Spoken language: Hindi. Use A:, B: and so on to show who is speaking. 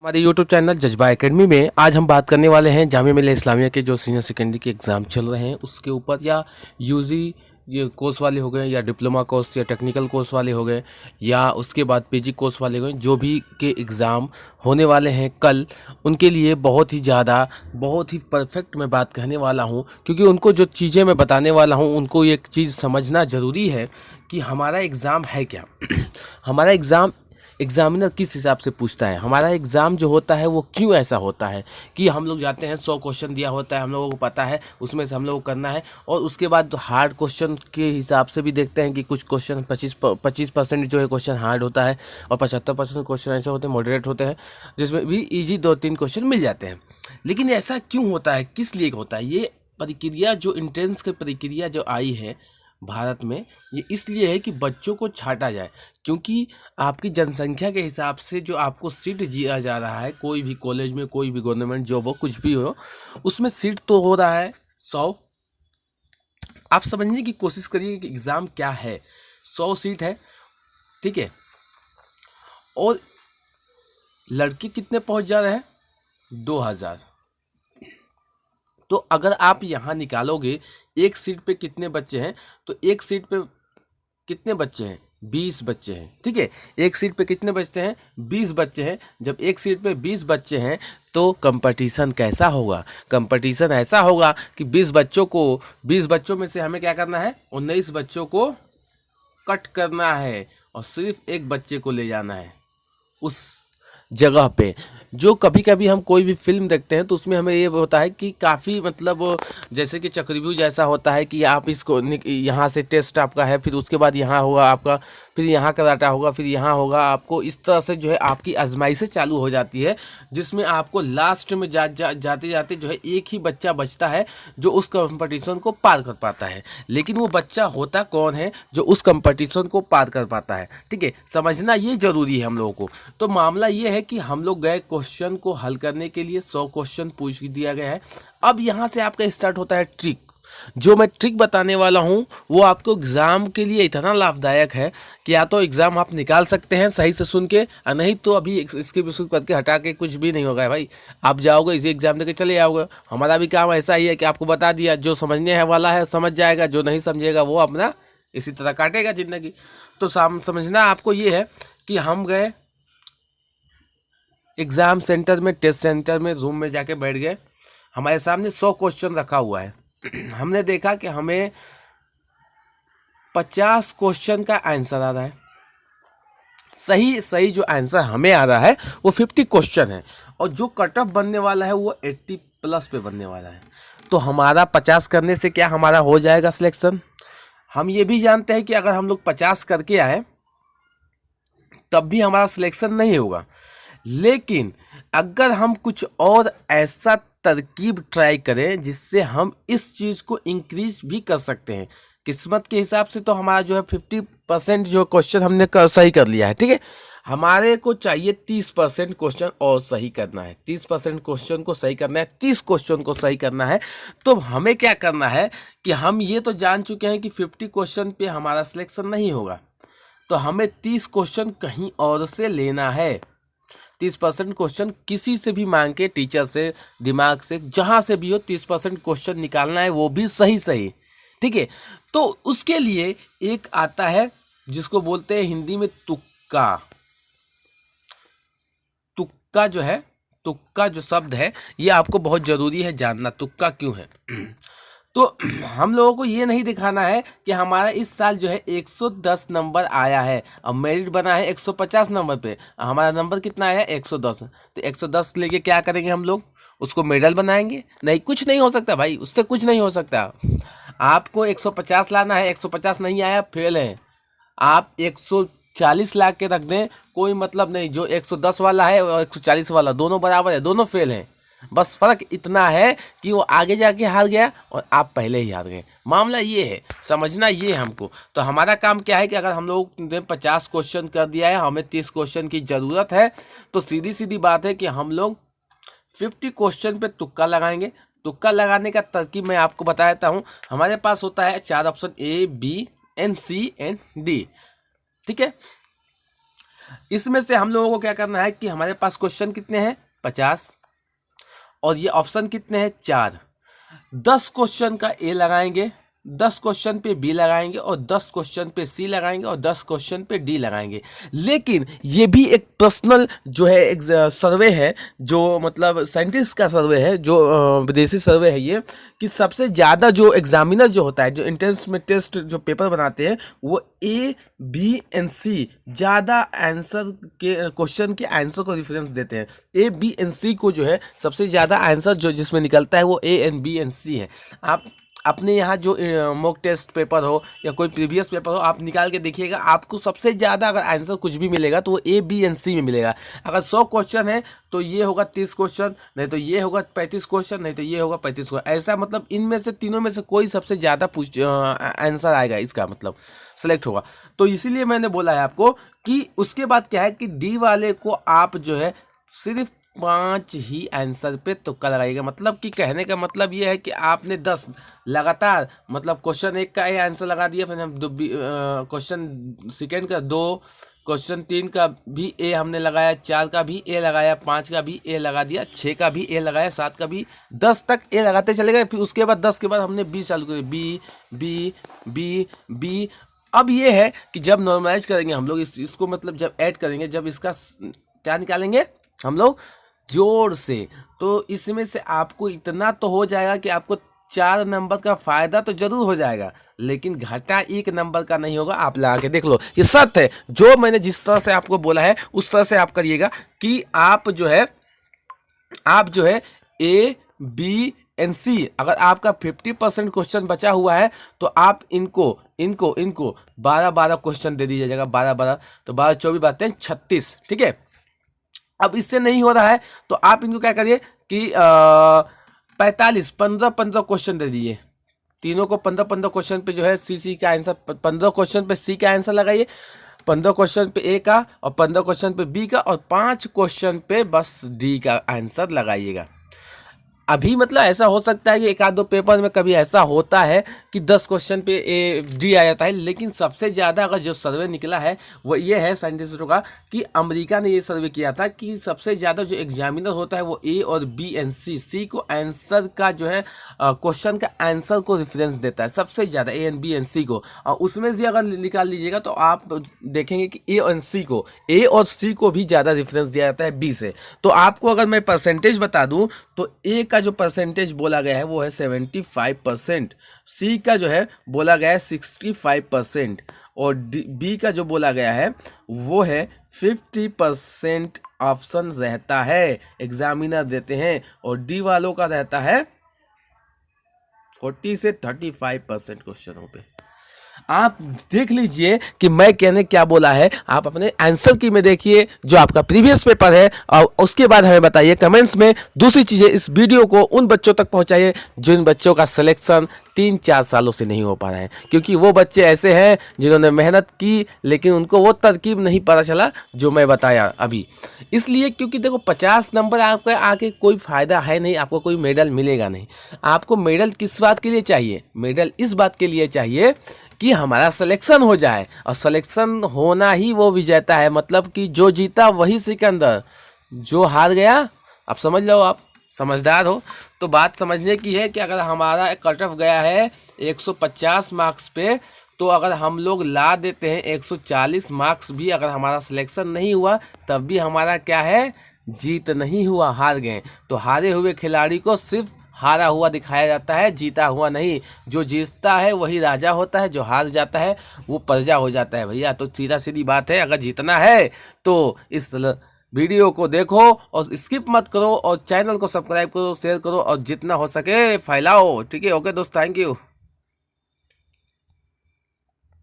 A: हमारे YouTube चैनल जज्बा एकेडमी में आज हम बात करने वाले हैं जामिया मिल्लिया इस्लामिया के जो सीनियर सेकेंडरी के एग्ज़ाम चल रहे हैं उसके ऊपर, या यूजी ये कोर्स वाले हो गए, या डिप्लोमा कोर्स या टेक्निकल कोर्स वाले हो गए, या उसके बाद पीजी कोर्स वाले हो गए, जो भी के एग्ज़ाम होने वाले हैं कल, उनके लिए बहुत ही ज़्यादा बहुत ही परफेक्ट मैं बात कहने वाला हूँ। क्योंकि उनको जो चीज़ें मैं बताने वाला हूँ उनको एक चीज़ समझना ज़रूरी है कि हमारा एग्ज़ाम है क्या। हमारा एग्ज़ाम एग्जामिनर किस हिसाब से पूछता है, हमारा एग्ज़ाम जो होता है वो क्यों ऐसा होता है कि हम लोग जाते हैं 100 क्वेश्चन दिया होता है, हम लोगों को पता है उसमें से हम लोगों को करना है, और उसके बाद हार्ड क्वेश्चन के हिसाब से भी देखते हैं कि कुछ क्वेश्चन 25% जो है क्वेश्चन हार्ड होता है और 75% क्वेश्चन ऐसे होते हैं मॉडरेट होते हैं जिसमें भी ईजी 2-3 क्वेश्चन मिल जाते हैं। लेकिन ऐसा क्यों होता है, किस लिए होता है? ये प्रक्रिया जो इंट्रेंस की प्रक्रिया जो आई है भारत में, ये इसलिए है कि बच्चों को छांटा जाए। क्योंकि आपकी जनसंख्या के हिसाब से जो आपको सीट दिया जा रहा है कोई भी कॉलेज में, कोई भी गवर्नमेंट जॉब हो, कुछ भी हो, उसमें सीट तो हो रहा है 100। आप समझने की कोशिश करिए कि एग्ज़ाम क्या है। 100 सीट है, ठीक है, और लड़के कितने पहुंच जा रहे हैं? 2000। तो अगर आप यहाँ निकालोगे एक सीट पे कितने बच्चे हैं, तो एक सीट पे कितने बच्चे हैं? 20 बच्चे हैं, ठीक है। एक सीट पे कितने बच्चे हैं? 20 बच्चे हैं। जब एक सीट पे 20 बच्चे हैं तो कंपटीशन कैसा होगा? कंपटीशन ऐसा होगा कि 20 बच्चों में से हमें क्या करना है? 19 बच्चों को कट करना है और सिर्फ एक बच्चे को ले जाना है उस जगह पे। जो कभी कभी हम कोई भी फिल्म देखते हैं तो उसमें हमें ये होता है कि काफ़ी मतलब जैसे कि चक्रव्यूह जैसा होता है कि आप इसको यहाँ से टेस्ट आपका है, फिर उसके बाद यहाँ होगा आपका, फिर यहाँ का डाटा होगा, फिर यहाँ होगा आपको, इस तरह से जो है आपकी आजमाइशें चालू हो जाती है, जिसमें आपको लास्ट में जाते जाते जो है एक ही बच्चा बचता है जो उस कंपटीशन को पार कर पाता है। लेकिन वो बच्चा होता कौन है जो उस कंपटीशन को पार कर पाता है? ठीक है, समझना ये जरूरी है हम लोगों को। तो मामला ये है कि हम लोग गए क्वेश्चन को हल करने के लिए, 100 क्वेश्चन पूछ दिया गया है। अब यहाँ से आपका स्टार्ट होता है ट्रिक। जो मैं ट्रिक बताने वाला हूँ वो आपको एग्ज़ाम के लिए इतना लाभदायक है कि या तो एग्ज़ाम आप निकाल सकते हैं सही से सुन के, और नहीं तो अभी इसके विस्कुट करके हटा के कुछ भी नहीं होगा भाई। आप जाओगे इसी एग्ज़ाम देके चले आओगे। हमारा भी काम ऐसा ही है कि आपको बता दिया, जो समझने है वाला है समझ जाएगा, जो नहीं समझेगा वो अपना इसी तरह काटेगा ज़िंदगी। तो समझना आपको ये है कि हम गए एग्ज़ाम सेंटर में, टेस्ट सेंटर में, रूम में जाके बैठ गए। हमारे सामने 100 क्वेश्चन रखा हुआ है। हमने देखा कि हमें 50 क्वेश्चन का आंसर आ रहा है। सही जो आंसर हमें आ रहा है वो 50 क्वेश्चन है, और जो कट ऑफ बनने वाला है वो 80+ पे बनने वाला है। तो हमारा 50 करने से क्या हमारा हो जाएगा सिलेक्शन? हम ये भी जानते हैं कि अगर हम लोग 50 करके आए तब भी हमारा सिलेक्शन नहीं होगा। लेकिन अगर हम कुछ और ऐसा तरकीब ट्राई करें जिससे हम इस चीज़ को इंक्रीज भी कर सकते हैं, किस्मत के हिसाब से तो हमारा जो है 50% जो क्वेश्चन हमने सही कर लिया है, ठीक है। हमारे को चाहिए 30% क्वेश्चन और सही करना है। 30% क्वेश्चन को सही करना है, 30 क्वेश्चन को सही करना है। तो हमें क्या करना है कि हम ये तो जान चुके हैं कि 50 क्वेश्चन पे हमारा सिलेक्शन नहीं होगा, तो हमें 30 क्वेश्चन कहीं और से लेना है। 30% क्वेश्चन किसी से भी मांग के, टीचर से, दिमाग से, जहाँ से भी हो 30% क्वेश्चन निकालना है, वो भी सही, ठीक है। तो उसके लिए एक आता है जिसको बोलते हैं हिंदी में तुक्का। तुक्का जो है, तुक्का जो शब्द है ये आपको बहुत ज़रूरी है जानना, तुक्का क्यों है। तो हम लोगों को ये नहीं दिखाना है कि हमारा इस साल जो है 110 नंबर आया है, अब मेरिट बना है 150 नंबर पे, हमारा नंबर कितना आया है? 110। तो 110 लेके क्या करेंगे हम लोग? उसको मेडल बनाएंगे? नहीं, कुछ नहीं हो सकता भाई, उससे कुछ नहीं हो सकता। आपको 150 लाना है, 150 नहीं आया, फेल है। आप 140 ला के रख दें, कोई मतलब नहीं। जो 110 वाला है और 140 वाला दोनों बराबर है, दोनों फेल हैं। बस फर्क इतना है कि वो आगे जाके हार गया और आप पहले ही हार गए। मामला ये है, समझना ये है हमको। तो हमारा काम क्या है कि अगर हम लोग ने 50 क्वेश्चन कर दिया है, हमें 30 क्वेश्चन की ज़रूरत है, तो सीधी बात है कि हम लोग 50 क्वेश्चन पे तुक्का लगाएंगे। तुक्का लगाने का तरकीब मैं आपको बता देता हूँ। हमारे पास होता है 4 option A, B, N, C and D, ठीक है। इसमें से हम लोगों को क्या करना है कि हमारे पास क्वेश्चन कितने हैं 50 और ये ऑप्शन कितने हैं 4। 10 क्वेश्चन का ए लगाएंगे, 10 क्वेश्चन पे बी लगाएंगे और 10 क्वेश्चन पे सी लगाएंगे और 10 क्वेश्चन पे डी लगाएंगे। लेकिन ये भी एक पर्सनल जो है एक सर्वे है, जो मतलब साइंटिस्ट का सर्वे है, जो विदेशी सर्वे है ये, कि सबसे ज़्यादा जो एग्जामिनर जो होता है, जो एंट्रेंस में टेस्ट जो पेपर बनाते हैं, वो ए बी एंड सी ज़्यादा आंसर के क्वेश्चन के आंसर को रेफरेंस देते हैं। ए बी एंड सी को जो है सबसे ज़्यादा आंसर जो जिसमें निकलता है वो ए एंड बी एंड सी है। आप अपने यहाँ जो मॉक टेस्ट पेपर हो या कोई प्रीवियस पेपर हो, आप निकाल के देखिएगा, आपको सबसे ज़्यादा अगर आंसर कुछ भी मिलेगा तो वो ए बी एंड सी में मिलेगा। अगर 100 क्वेश्चन है तो ये होगा 30 क्वेश्चन, नहीं तो ये होगा 35 क्वेश्चन, नहीं तो ये होगा 35 क्वेश्चन। ऐसा मतलब इनमें से तीनों में से कोई सबसे ज़्यादा आंसर आएगा, इसका मतलब सेलेक्ट होगा। तो इसीलिए मैंने बोला है आपको कि उसके बाद क्या है कि डी वाले को आप जो है सिर्फ 5 ही आंसर पे तुक्का लगाइएगा। मतलब कि कहने का मतलब ये है कि आपने 10 लगातार, मतलब क्वेश्चन 1 का ए आंसर लगा दिया, फिर हम क्वेश्चन सेकेंड का 2, क्वेश्चन 3 का भी ए हमने लगाया, 4 का भी ए लगाया, 5 का भी ए लगा दिया, 6 का भी ए लगाया, 7 का भी, 10 तक ए लगाते चले गए। फिर उसके बाद 10 के बाद हमने बी चालू करी, बी बी बी बी। अब ये है कि जब नॉर्मलाइज करेंगे हम लोग इसको, मतलब जब ऐड करेंगे, जब इसका क्या निकालेंगे हम लोग जोड़ से, तो इसमें से आपको इतना तो हो जाएगा कि आपको 4 नंबर का फायदा तो जरूर हो जाएगा, लेकिन घाटा 1 नंबर का नहीं होगा। आप लगा के देख लो, ये सत्य है। जो मैंने जिस तरह से आपको बोला है उस तरह से आप करिएगा कि आप जो है ए बी एंड सी, अगर आपका 50% क्वेश्चन बचा हुआ है तो आप इनको 12 क्वेश्चन दे दीजिएगा, 12, तो 12 24 बातें 36, ठीक है। अब इससे नहीं हो रहा है तो आप इनको क्या करिए कि 15 क्वेश्चन दे दीजिए, तीनों को 15 क्वेश्चन पे जो है सी का आंसर, 15 क्वेश्चन पे सी का आंसर लगाइए, 15 क्वेश्चन पे ए का और 15 क्वेश्चन पे बी का और 5 क्वेश्चन पे बस डी का आंसर लगाइएगा। अभी मतलब ऐसा हो सकता है कि 1-2 पेपर में कभी ऐसा होता है कि 10 क्वेश्चन पे ए डी आ जाता है, लेकिन सबसे ज़्यादा अगर जो सर्वे निकला है वो ये है साइंटिस्टों का कि अमेरिका ने ये सर्वे किया था कि सबसे ज़्यादा जो एग्जामिनर होता है वो ए और बी एंड सी को आंसर का जो है क्वेश्चन का आंसर को रेफरेंस देता है सबसे ज़्यादा, ए एंड बी एंड सी को। और उसमें से अगर निकाल लीजिएगा तो आप देखेंगे कि ए और सी को भी ज़्यादा रेफरेंस दिया जाता है बी से। तो आपको अगर मैं परसेंटेज बता दूँ तो ए का जो परसेंटेज बोला गया है वो है 75%, सी का जो है बोला गया है 65% और बी का जो बोला गया है वो है 50% ऑप्शन रहता है, एग्जामिनर देते हैं, और डी वालों का रहता है 40 से 35% क्वेश्चनों पे। आप देख लीजिए कि मैं कहने क्या बोला है, आप अपने आंसर की में देखिए जो आपका प्रीवियस पेपर है और उसके बाद हमें बताइए कमेंट्स में। दूसरी चीज़ें, इस वीडियो को उन बच्चों तक पहुंचाइए जिन बच्चों का सिलेक्शन 3-4 सालों से नहीं हो पा रहा है, क्योंकि वो बच्चे ऐसे हैं जिन्होंने मेहनत की लेकिन उनको वो तरकीब नहीं पता चला जो मैं बताया अभी। इसलिए क्योंकि देखो 50 नंबर आपका आके कोई फ़ायदा है नहीं, आपको कोई मेडल मिलेगा नहीं। आपको मेडल किस बात के लिए चाहिए? मेडल इस बात के लिए चाहिए कि हमारा सिलेक्शन हो जाए, और सिलेक्शन होना ही वो विजेता है। मतलब कि जो जीता वही सिकंदर, जो हार गया, अब समझ लो, आप समझदार हो तो बात समझने की है कि अगर हमारा कट ऑफ गया है 150 मार्क्स पे, तो अगर हम लोग ला देते हैं 140 मार्क्स भी, अगर हमारा सिलेक्शन नहीं हुआ तब भी हमारा क्या है, जीत नहीं हुआ, हार गए। तो हारे हुए खिलाड़ी को सिर्फ हारा हुआ दिखाया जाता है, जीता हुआ नहीं। जो जीतता है वही राजा होता है, जो हार जाता है वो प्रजा हो जाता है भैया। तो सीधा सीधी बात है, अगर जीतना है तो इस वीडियो को देखो और स्किप मत करो, और चैनल को सब्सक्राइब करो, शेयर करो और जितना हो सके फैलाओ। ठीक है, ओके दोस्त, थैंक यू।